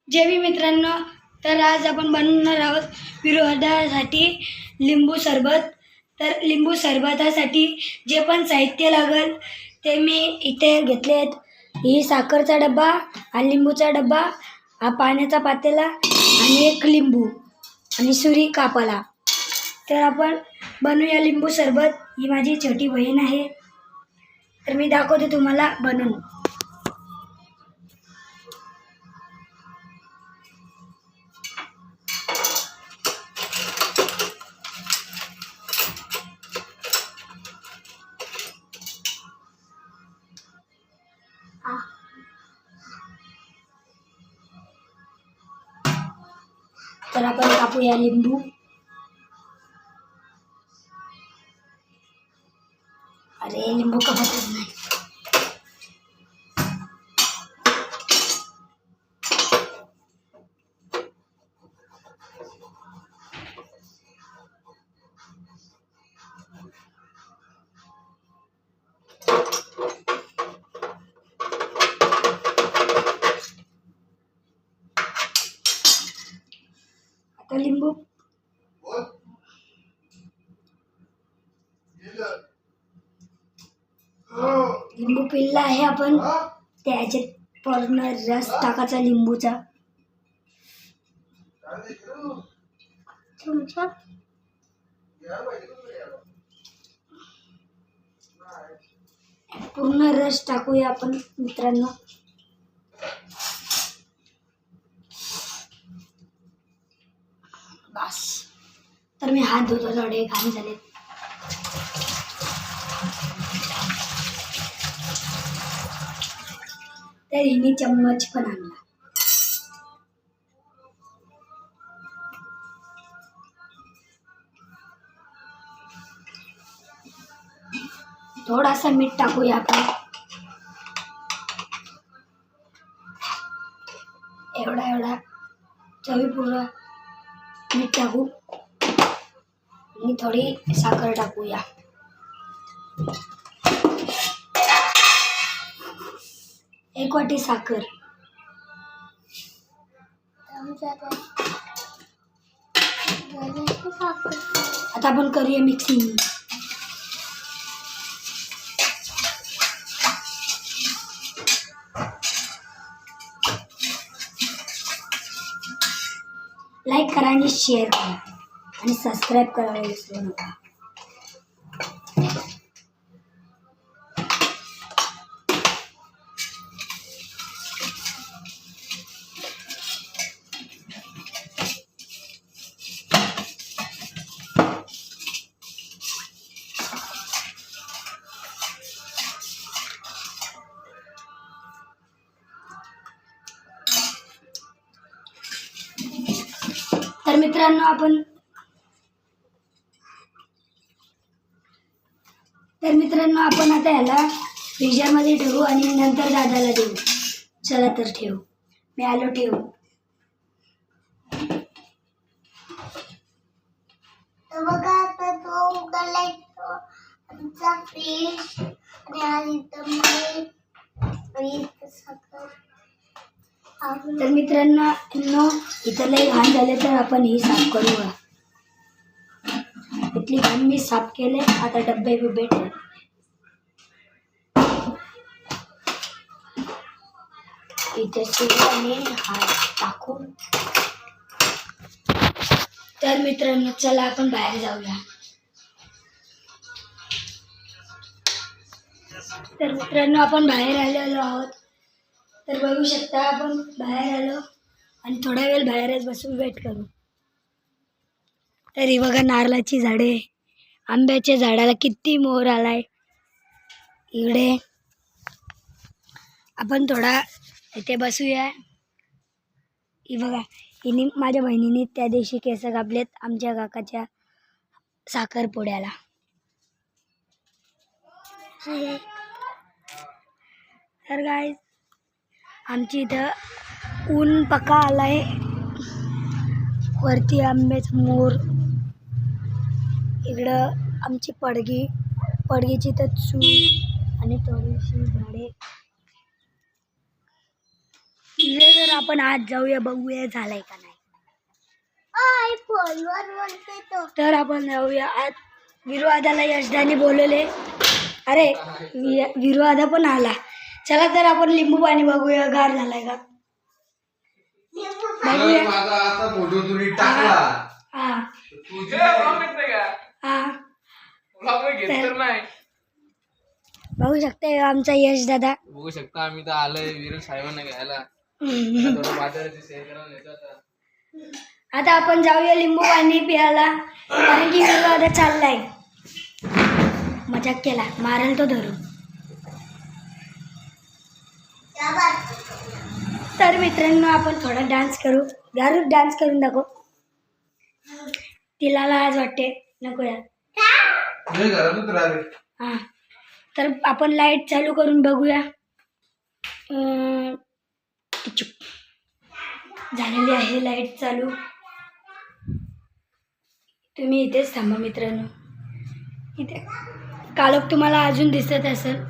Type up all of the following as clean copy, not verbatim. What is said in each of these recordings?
जय भीम मित्रांनो, तर आज आपण बनवणार आहोत विरोधासाठी लिंबू सरबत। तर लिंबू सरबतासाठी जे पण साहित्य लागेल ते मी इथे घेतले आहेत। ही साखरचा डब्बा, हा लिंबूचा डब्बा, हा पाण्याचा पातेला आणि एक लिंबू आणि सुरी कापाला। तर आपण बनवूया लिंबू सरबत। ही माझी छोटी बहीण आहे, तर मी दाखवते तुम्हाला बनवून। तर आपण कापूया लिंबू। अरे लिंबू कापतच नाही। आता लिंबू पिळला आहे आपण। त्याच्यात पूर्ण रस टाकायचा लिंबूचा। पूर्ण रस टाकूया आपण मित्रांनो। बस, तर मी हात धुतो, थोडे घाण झाले। तर हिने चम्मच पण आणला। थोडासा मीठ टाकूया आपण। एवढा चवीपुरतं मीठ टाकू आणि थोडी साखर टाकूया। एक वाटी साखर। आता आपण करूया मिक्सिंग। लाईक करा आणि शेअर करा आणि सबस्क्राईब करायला विसरू नका। तर मित्रांनो आपण आता याला फ्रीजरमध्ये ठेवू आणि नंतर दादाला देऊ। चला तर ठेवू, मी आलो ठेवू। बघा आता तो उघडलाय आमचा फ्रीज आणि तर मित्रांनो इथं लई घाण झाले, तर आपण ही साफ करूया। इथली घाण मी साफ केले। आता डब्बे बिब्बे ठेव। इथे सुरीने हात टाकून। तर मित्रांनो चला आपण बाहेर जाऊया। तर मित्रांनो आपण बाहेर आलेलो आहोत। तर बघू शकता आपण बाहेर आलो आणि थोडा वेळ बाहेरच बसून वेट करू। तर ही बघा नारळाची झाडे, आंब्याच्या झाडाला किती मोर आलाय। इकडे आपण थोडा इथे बसूया। ही बघा हिने माझ्या बहिणीने त्या दिवशी केस कापलेत आमच्या काकाच्या साखरपुड्याला। तर गाईस आमची इथं ऊन पक्का आलाय। वरती आंब्याचं मोर, इकडं आमची पडगीची तर चूल आणि थोडीशी झाडे। तर आपण आज जाऊया बघूया झालाय का नाही. तर आपण जाऊया आज. विरुआदाला यशदाने बोलवले. अरे विरुआदा पण आला. चला तर आपण लिंबू पाणी बघूया गार झालाय का बघूया. बघू शकता आमचा यश दादा. बघू शकता आम्ही तर आलोय विरू साहेबांना घ्यायला. आता आपण जाऊया लिंबू पाणी प्यायला कारण की विरू आता चाललाय. मजाक केला मारेल तो धरून. तर मित्रांनो आपण थोडा डान्स करू. गारू डान्स करून दाखव. तिला आज वाटते नको यार. हा तर आपण लाईट चालू करून बघूया. चुप झालेली आहे लाईट चालू. तुम्ही इथेच थांबा मित्रांनो. इथे काळोख तुम्हाला अजून दिसत असेल.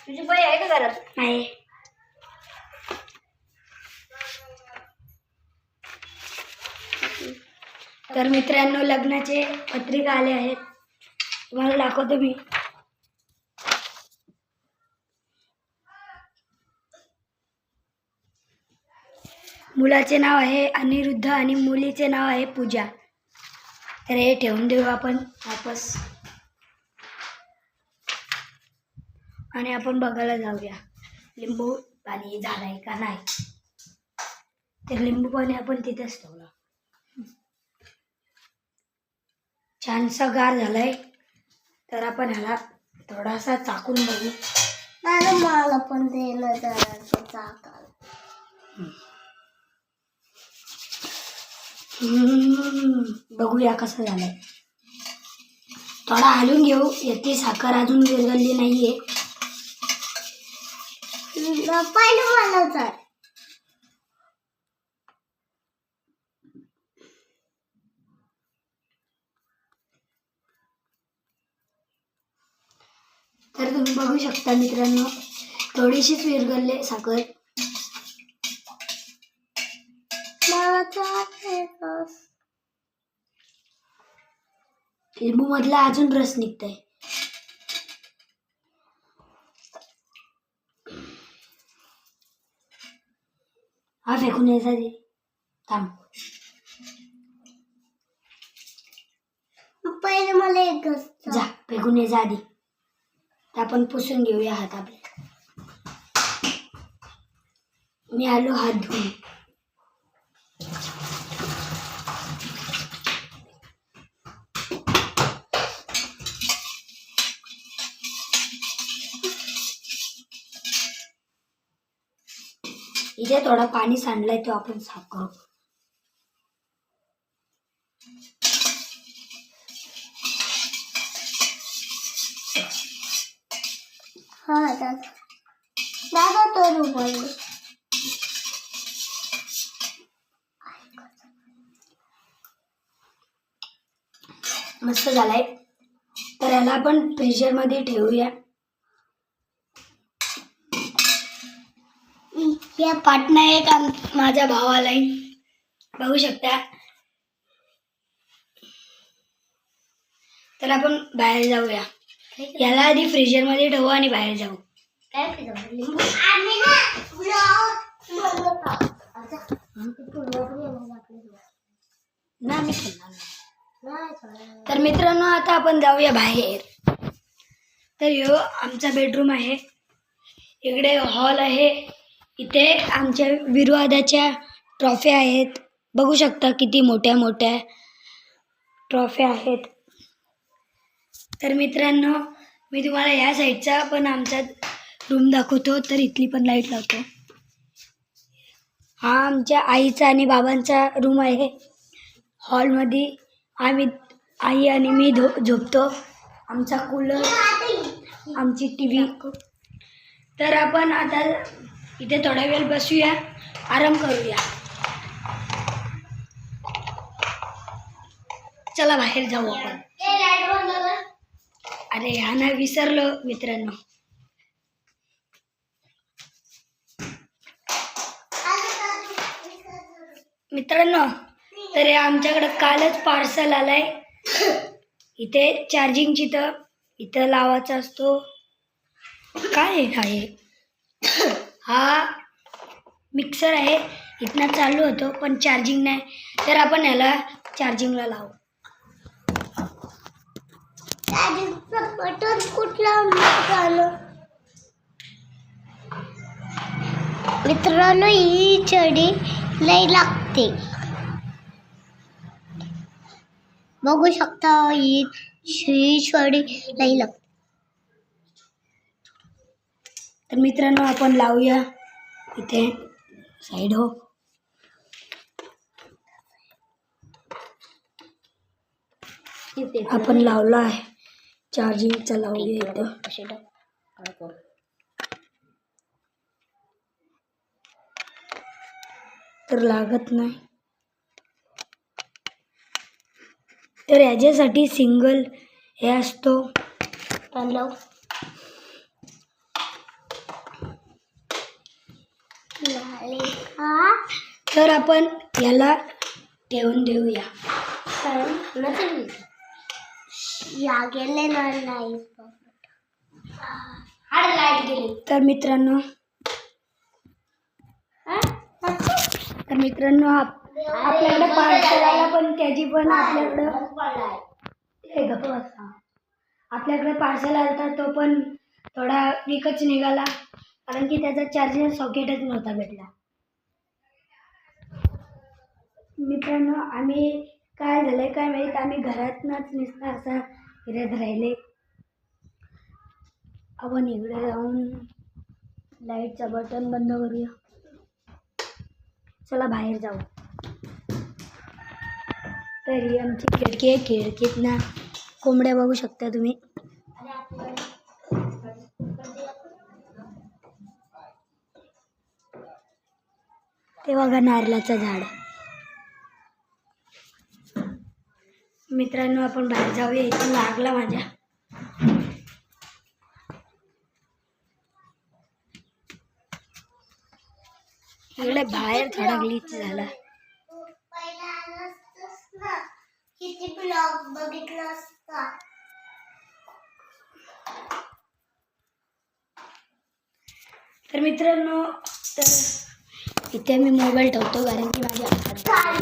तुझी बाई आहे का घरात? नाही. तर मित्रांनो लग्नाचे पत्रिका आले आहेत. तुम्हाला दाखवतो मी. मुलाचे नाव आहे अनिरुद्ध आणि मुलीचे नाव आहे पूजा. तर हे ठेवून देऊ आपण वापस आणि आपण बघायला जाऊया लिंबू पाणी झालंय का नाही. तर लिंबू पाणी आपण तिथेच ठेवलं. छानसा गार झालाय. तर आपण ह्याला थोडासा चाकून बघू. मला पण दिलं चाकाला. बघूया कसं झालंय. थोडा हलवून घेऊ. याची साखर अजून विरघळली नाहीये. पहिलं मला तर तर तुम्ही बघू शकता मित्रांनो थोडीशीच विरघळले साखर. लिंबू मधला अजून रस निघतंय. हा फेकून यायचा दे. थांब. पहिले मला एक जा फेकून यायचा आधी. तर आपण पुसून घेऊया हात आपले. मी आलो हात धुवून. इथे थोडा पाणी सांडलाय तो आपण साफ करू. हा दादा तो रुपये मस्त झालाय. तर याला आपण फ्रीजर मध्ये ठेवूया. या पाटणा एक माझ्या भावालाही बघू शकता. तर आपण बाहेर जाऊया. याला आधी फ्रीजर मध्ये ठेवू आणि बाहेर जाऊ. काय तर मित्रांनो आता आपण जाऊया बाहेर. तर ह्यो आमचा बेडरूम आहे. इकडे हॉल आहे. इथे आमच्या विरुआदाच्या ट्रॉफी आहेत. बघू शकता किती मोठ्या मोठ्या ट्रॉफी आहेत. तर मित्रांनो मी तुम्हाला या साईडचा पण आमचा रूम दाखवतो. तर इथली पण लाईट लावतो. हा आमच्या आईचा आणि बाबांचा रूम आहे. हॉलमध्ये आई आणि मी झोपतो. आमचा कूलर, आमची टी व्ही. तर आपण आता इथे थोडा वेळ बसूया, आराम करूया. चला बाहेर जाऊ आपण. अरे हा ना विसरलो मित्रांनो. मित्रांनो तर आमच्याकडे कालच पार्सल आलाय. इथे चार्जिंगची तर इथं लावायचा असतो. काय आहे काय हा मिक्सर आहे. इथनं चालू होतो पण चार्जिंग नाही, तर आपण याला चार्जिंगला लावू. बटन कुठला मित्रांनो ही छडी लय लागते. बघू शकता ही छडी लय लागते. तर मित्रांनो आपण लावूया इथे साईड हो. आपण लावला आहे चार्जिंगचा. लावूया इथं. तर लागत नाही. तर याच्यासाठी सिंगल हे असतो. तर आपण याला ठेवून देऊया. या गेले नाही. लाईट गेली. तर मित्रांनो आपल्याकडे पार्सल आला पण त्याची पण आपल्याकडे पार्सल आला तर तो पण थोडा वीकच निघाला, कारण की त्याचा चार्जर सॉकेटच नव्हता भेटला. मित्रांनो आम्ही काय झालंय काय माहीत, आम्ही घरातनंच नुसतं असं फिरत राहिले. आपण इकडे जाऊन लाईटचं बटन बंद करूया. चला बाहेर जाऊ. तर ही आमची खिडकी आहे. खिडकीतनं कोंबड्या बघू शकता तुम्ही. ते बघा नारळाचं झाड. मित्रांनो आपण बाहेर जाऊया. इथून लागला माझ्या. इकडे बाहेर थोडा ग्लिच झाला. किती ब्लॉग बघितला असता. तर मित्रांनो तर इथे मी मोबाईल ठेवतो, कारण की माझ्या हातात